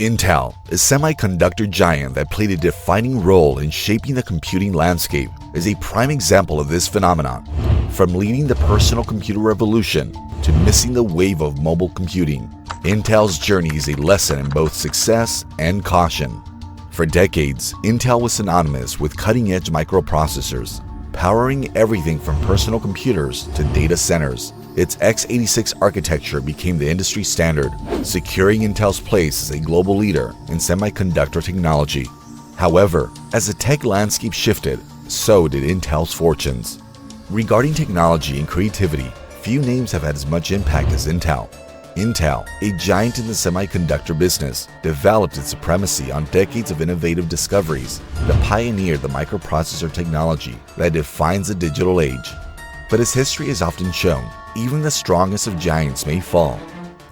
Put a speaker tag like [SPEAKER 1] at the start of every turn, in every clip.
[SPEAKER 1] Intel, a semiconductor giant that played a defining role in shaping the computing landscape, is a prime example of this phenomenon. From leading the personal computer revolution to missing the wave of mobile computing, Intel's journey is a lesson in both success and caution. For decades, Intel was synonymous with cutting-edge microprocessors, powering everything from personal computers to data centers. Its x86 architecture became the industry standard, securing Intel's place as a global leader in semiconductor technology. However, as the tech landscape shifted, so did Intel's fortunes. Regarding technology and creativity, few names have had as much impact as Intel. Intel, a giant in the semiconductor business, developed its supremacy on decades of innovative discoveries that pioneered the microprocessor technology that defines the digital age. But as history has often shown, even the strongest of giants may fall.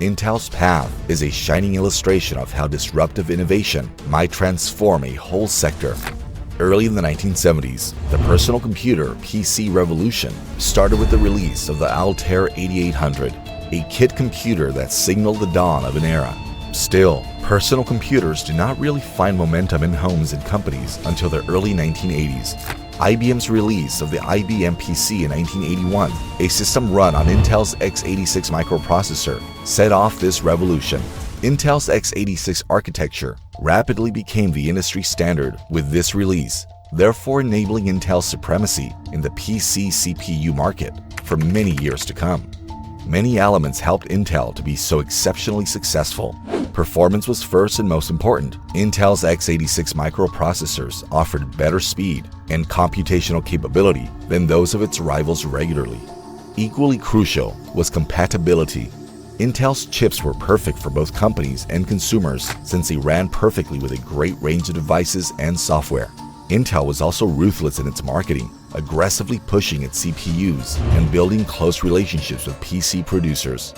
[SPEAKER 1] Intel's path is a shining illustration of how disruptive innovation might transform a whole sector. Early in the 1970s, the personal computer PC revolution started with the release of the Altair 8800, a kit computer that signaled the dawn of an era. Still, personal computers did not really find momentum in homes and companies until the early 1980s. IBM's release of the IBM PC in 1981, a system run on Intel's x86 microprocessor, set off this revolution. Intel's x86 architecture rapidly became the industry standard with this release, therefore enabling Intel's supremacy in the PC CPU market for many years to come. Many elements helped Intel to be so exceptionally successful. Performance was first and most important. Intel's x86 microprocessors offered better speed and computational capability than those of its rivals regularly. Equally crucial was compatibility. Intel's chips were perfect for both companies and consumers since they ran perfectly with a great range of devices and software. Intel was also ruthless in its marketing, aggressively pushing its CPUs and building close relationships with PC producers.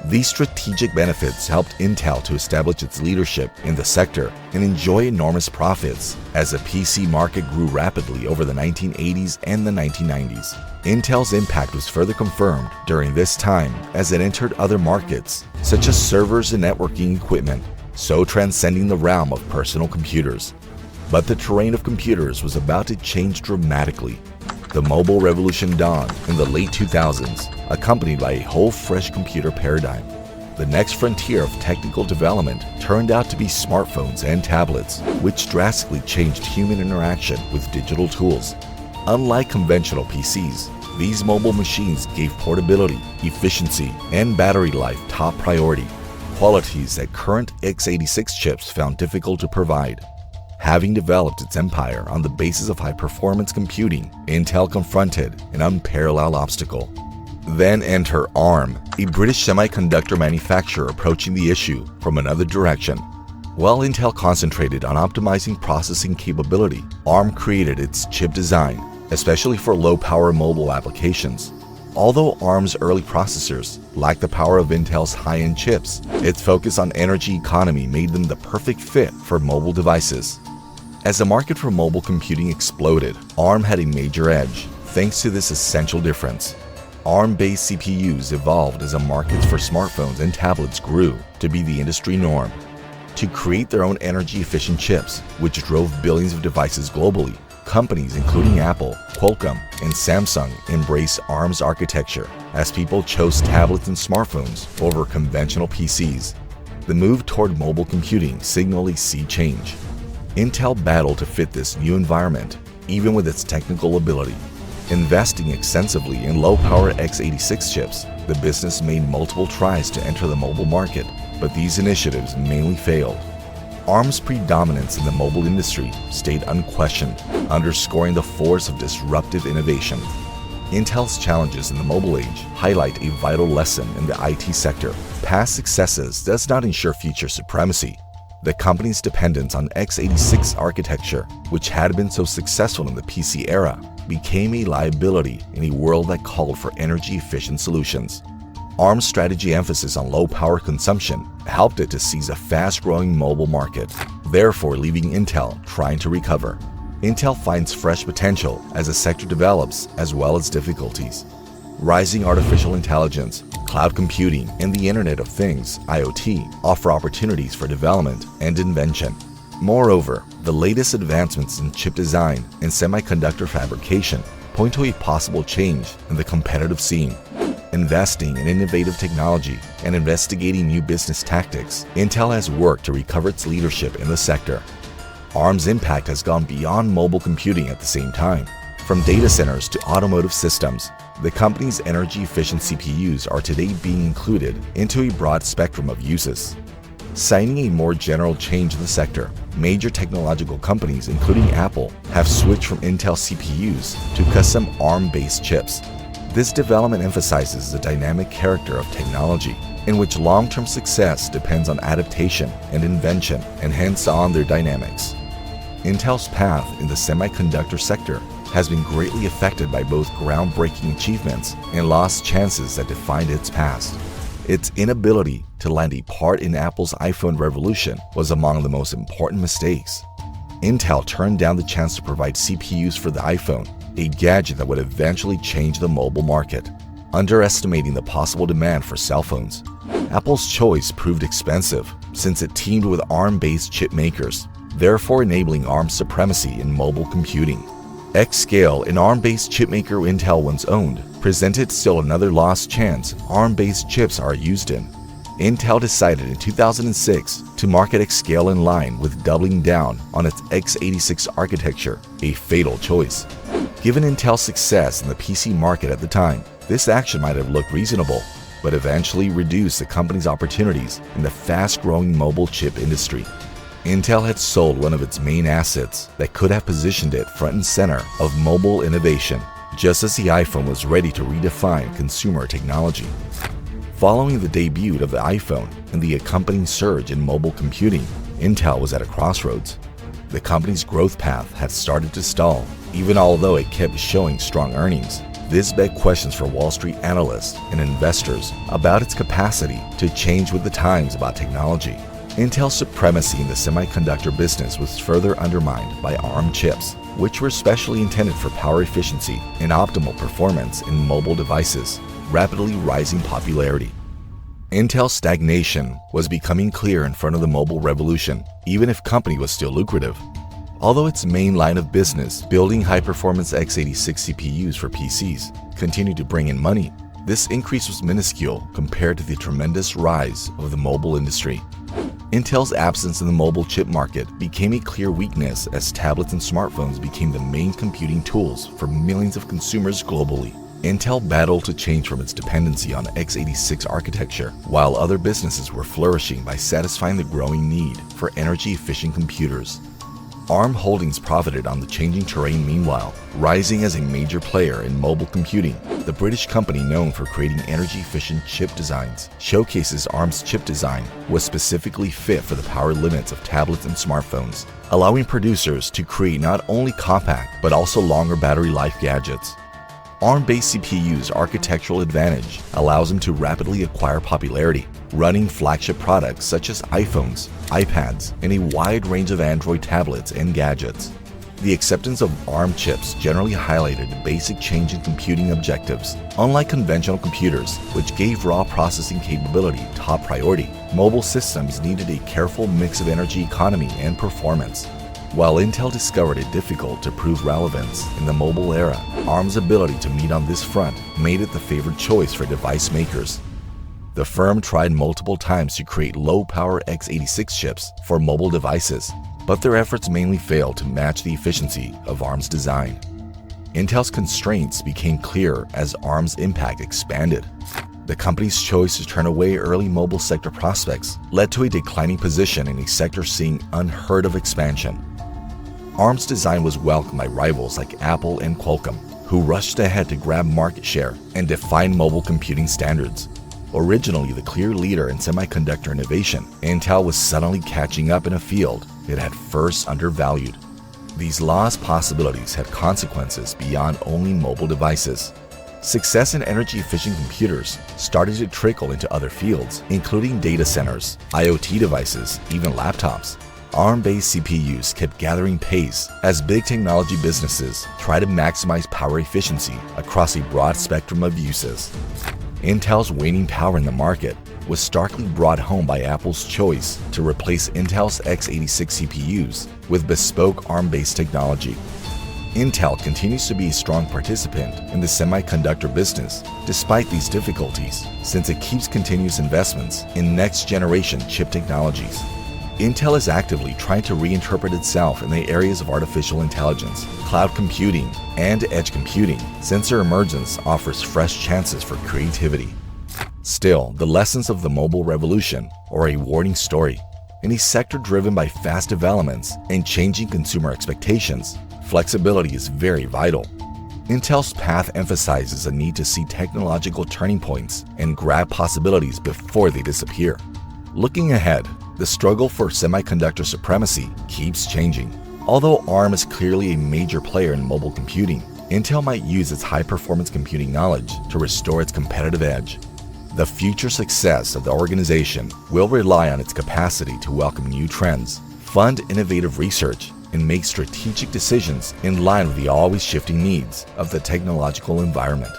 [SPEAKER 1] These strategic benefits helped Intel to establish its leadership in the sector and enjoy enormous profits as the PC market grew rapidly over the 1980s and the 1990s. Intel's impact was further confirmed during this time as it entered other markets, such as servers and networking equipment, so transcending the realm of personal computers. But the terrain of computers was about to change dramatically. The mobile revolution dawned in the late 2000s, accompanied by a whole fresh computer paradigm. The next frontier of technical development turned out to be smartphones and tablets, which drastically changed human interaction with digital tools. Unlike conventional PCs, these mobile machines gave portability, efficiency, and battery life top priority, qualities that current x86 chips found difficult to provide. Having developed its empire on the basis of high-performance computing, Intel confronted an unparalleled obstacle. Then enter ARM, a British semiconductor manufacturer approaching the issue from another direction. While Intel concentrated on optimizing processing capability, ARM created its chip design, especially for low-power mobile applications. Although ARM's early processors lacked the power of Intel's high-end chips, its focus on energy economy made them the perfect fit for mobile devices. As the market for mobile computing exploded, ARM had a major edge, thanks to this essential difference. ARM-based CPUs evolved as the markets for smartphones and tablets grew to be the industry norm. To create their own energy-efficient chips, which drove billions of devices globally, companies including Apple, Qualcomm, and Samsung embraced ARM's architecture as people chose tablets and smartphones over conventional PCs. The move toward mobile computing signaled a sea change. Intel battled to fit this new environment, even with its technical ability. Investing extensively in low-power x86 chips, the business made multiple tries to enter the mobile market, but these initiatives mainly failed. ARM's predominance in the mobile industry stayed unquestioned, underscoring the force of disruptive innovation. Intel's challenges in the mobile age highlight a vital lesson in the IT sector. Past successes does not ensure future supremacy. The company's dependence on x86 architecture, which had been so successful in the PC era, became a liability in a world that called for energy-efficient solutions. ARM's strategy emphasis on low-power consumption helped it to seize a fast-growing mobile market, therefore leaving Intel trying to recover. Intel finds fresh potential as the sector develops as well as difficulties. Rising artificial intelligence, cloud computing, and the Internet of Things (IoT) offer opportunities for development and invention. Moreover, the latest advancements in chip design and semiconductor fabrication point to a possible change in the competitive scene. Investing in innovative technology and investigating new business tactics, Intel has worked to recover its leadership in the sector. ARM's impact has gone beyond mobile computing at the same time. From data centers to automotive systems, the company's energy-efficient CPUs are today being included into a broad spectrum of uses. Citing a more general change in the sector, major technological companies including Apple have switched from Intel CPUs to custom ARM-based chips. This development emphasizes the dynamic character of technology, in which long-term success depends on adaptation and invention, and hence on their dynamics. Intel's path in the semiconductor sector has been greatly affected by both groundbreaking achievements and lost chances that defined its past. Its inability to land a part in Apple's iPhone revolution was among the most important mistakes. Intel turned down the chance to provide CPUs for the iPhone, a gadget that would eventually change the mobile market, underestimating the possible demand for cell phones. Apple's choice proved expensive since it teamed with ARM-based chip makers, therefore enabling ARM's supremacy in mobile computing. Xscale, an ARM-based chipmaker Intel once owned, presented still another lost chance ARM-based chips are used in. Intel decided in 2006 to market Xscale in line with doubling down on its x86 architecture, a fatal choice. Given Intel's success in the PC market at the time, this action might have looked reasonable, but eventually reduced the company's opportunities in the fast-growing mobile chip industry. Intel had sold one of its main assets that could have positioned it front and center of mobile innovation, just as the iPhone was ready to redefine consumer technology. Following the debut of the iPhone and the accompanying surge in mobile computing, Intel was at a crossroads. The company's growth path had started to stall, even although it kept showing strong earnings. This begged questions for Wall Street analysts and investors about its capacity to change with the times about technology. Intel's supremacy in the semiconductor business was further undermined by ARM chips, which were specially intended for power efficiency and optimal performance in mobile devices, rapidly rising popularity. Intel's stagnation was becoming clear in front of the mobile revolution, even if the company was still lucrative. Although its main line of business, building high-performance x86 CPUs for PCs, continued to bring in money, this increase was minuscule compared to the tremendous rise of the mobile industry. Intel's absence in the mobile chip market became a clear weakness as tablets and smartphones became the main computing tools for millions of consumers globally. Intel battled to change from its dependency on x86 architecture, while other businesses were flourishing by satisfying the growing need for energy-efficient computers. ARM Holdings profited on the changing terrain meanwhile, rising as a major player in mobile computing. The British company known for creating energy-efficient chip designs showcases ARM's chip design was specifically fit for the power limits of tablets and smartphones, allowing producers to create not only compact but also longer battery life gadgets. ARM-based CPU's architectural advantage allows them to rapidly acquire popularity, running flagship products such as iPhones, iPads, and a wide range of Android tablets and gadgets. The acceptance of ARM chips generally highlighted the basic change in computing objectives. Unlike conventional computers, which gave raw processing capability top priority, mobile systems needed a careful mix of energy economy and performance. While Intel discovered it difficult to prove relevance in the mobile era, ARM's ability to meet on this front made it the favored choice for device makers. The firm tried multiple times to create low-power x86 chips for mobile devices, but their efforts mainly failed to match the efficiency of ARM's design. Intel's constraints became clearer as ARM's impact expanded. The company's choice to turn away early mobile sector prospects led to a declining position in a sector seeing unheard-of expansion. ARM's design was welcomed by rivals like Apple and Qualcomm, who rushed ahead to grab market share and define mobile computing standards. Originally the clear leader in semiconductor innovation, Intel was suddenly catching up in a field it had first undervalued. These lost possibilities had consequences beyond only mobile devices. Success in energy-efficient computers started to trickle into other fields, including data centers, IoT devices, even laptops. ARM-based CPUs kept gathering pace as big technology businesses tried to maximize power efficiency across a broad spectrum of uses. Intel's waning power in the market was starkly brought home by Apple's choice to replace Intel's x86 CPUs with bespoke ARM-based technology. Intel continues to be a strong participant in the semiconductor business despite these difficulties, since it keeps continuous investments in next-generation chip technologies. Intel is actively trying to reinterpret itself in the areas of artificial intelligence, cloud computing, and edge computing, since their emergence offers fresh chances for creativity. Still, the lessons of the mobile revolution are a warning story. In a sector driven by fast developments and changing consumer expectations, flexibility is very vital. Intel's path emphasizes a need to see technological turning points and grab possibilities before they disappear. Looking ahead, the struggle for semiconductor supremacy keeps changing. Although ARM is clearly a major player in mobile computing, Intel might use its high-performance computing knowledge to restore its competitive edge. The future success of the organization will rely on its capacity to welcome new trends, fund innovative research, and make strategic decisions in line with the always shifting needs of the technological environment.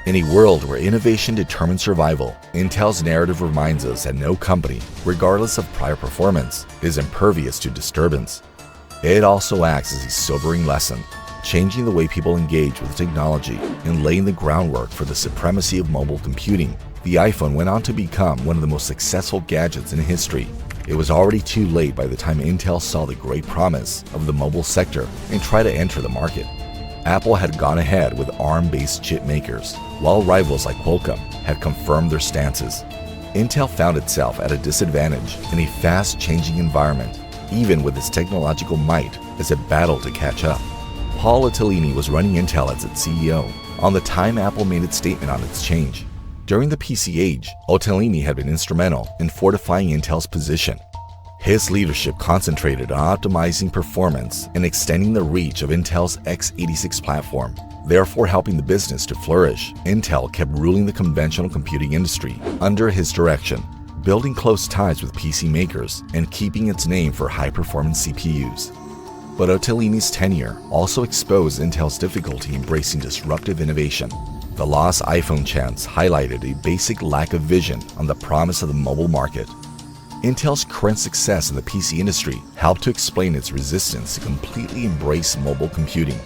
[SPEAKER 1] In a world where innovation determines survival, Intel's narrative reminds us that no company, regardless of prior performance, is impervious to disturbance. It also acts as a sobering lesson, changing the way people engage with technology and laying the groundwork for the supremacy of mobile computing. The iPhone went on to become one of the most successful gadgets in history. It was already too late by the time Intel saw the great promise of the mobile sector and tried to enter the market. Apple had gone ahead with ARM-based chip makers, while rivals like Qualcomm had confirmed their stances. Intel found itself at a disadvantage in a fast-changing environment, even with its technological might, as it battled to catch up. Paul Otellini was running Intel as its CEO on the time Apple made its statement on its change. During the PC age, Otellini had been instrumental in fortifying Intel's position. His leadership concentrated on optimizing performance and extending the reach of Intel's x86 platform, therefore helping the business to flourish. Intel kept ruling the conventional computing industry under his direction, building close ties with PC makers and keeping its name for high-performance CPUs. But Otellini's tenure also exposed Intel's difficulty embracing disruptive innovation. The lost iPhone chance highlighted a basic lack of vision on the promise of the mobile market. Intel's current success in the PC industry helped to explain its resistance to completely embrace mobile computing.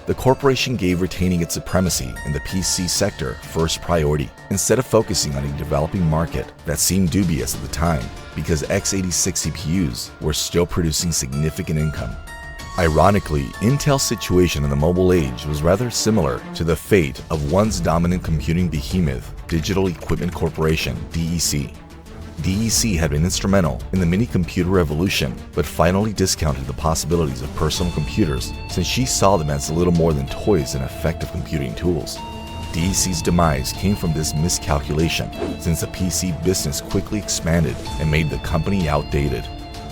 [SPEAKER 1] The corporation gave retaining its supremacy in the PC sector first priority, instead of focusing on a developing market that seemed dubious at the time because x86 CPUs were still producing significant income. Ironically, Intel's situation in the mobile age was rather similar to the fate of once dominant computing behemoth, Digital Equipment Corporation, DEC. DEC had been instrumental in the mini-computer revolution, but finally discounted the possibilities of personal computers since she saw them as little more than toys and effective computing tools. DEC's demise came from this miscalculation, since the PC business quickly expanded and made the company outdated.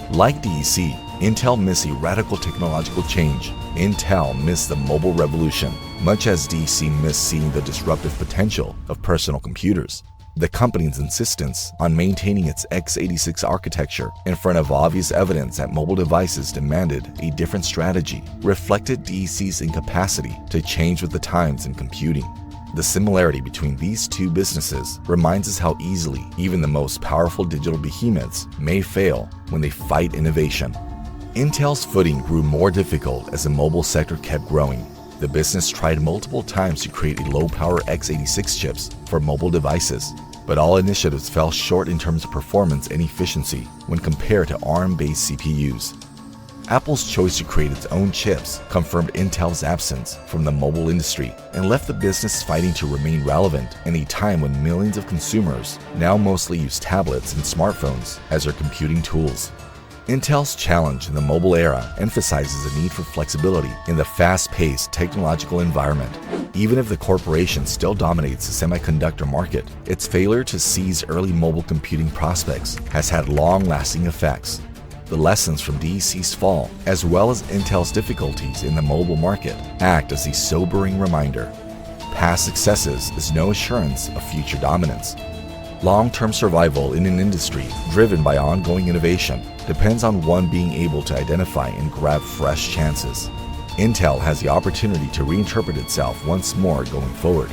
[SPEAKER 1] Like DEC, Intel missed a radical technological change. Intel missed the mobile revolution, much as DEC missed seeing the disruptive potential of personal computers. The company's insistence on maintaining its x86 architecture in front of obvious evidence that mobile devices demanded a different strategy reflected DEC's incapacity to change with the times in computing. The similarity between these two businesses reminds us how easily even the most powerful digital behemoths may fail when they fight innovation. Intel's footing grew more difficult as the mobile sector kept growing. The business tried multiple times to create a low-power x86 chips for mobile devices, but all initiatives fell short in terms of performance and efficiency when compared to ARM-based CPUs. Apple's choice to create its own chips confirmed Intel's absence from the mobile industry and left the business fighting to remain relevant in a time when millions of consumers now mostly use tablets and smartphones as their computing tools. Intel's challenge in the mobile era emphasizes the need for flexibility in the fast-paced technological environment. Even if the corporation still dominates the semiconductor market, its failure to seize early mobile computing prospects has had long-lasting effects. The lessons from DEC's fall, as well as Intel's difficulties in the mobile market, act as a sobering reminder. Past successes is no assurance of future dominance. Long-term survival in an industry driven by ongoing innovation depends on one being able to identify and grab fresh chances. Intel has the opportunity to reinterpret itself once more going forward.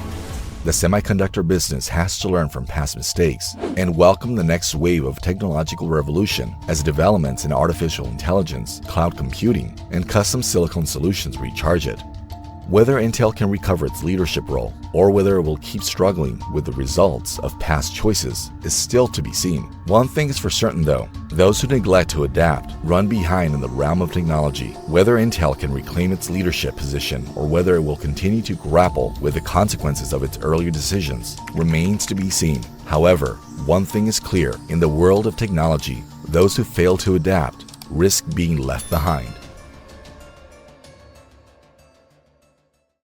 [SPEAKER 1] The semiconductor business has to learn from past mistakes and welcome the next wave of technological revolution as developments in artificial intelligence, cloud computing, and custom silicon solutions recharge it. Whether Intel can recover its leadership role or whether it will keep struggling with the results of past choices is still to be seen. One thing is for certain though, those who neglect to adapt run behind in the realm of technology. Whether Intel can reclaim its leadership position or whether it will continue to grapple with the consequences of its earlier decisions remains to be seen. However, one thing is clear, in the world of technology, those who fail to adapt risk being left behind.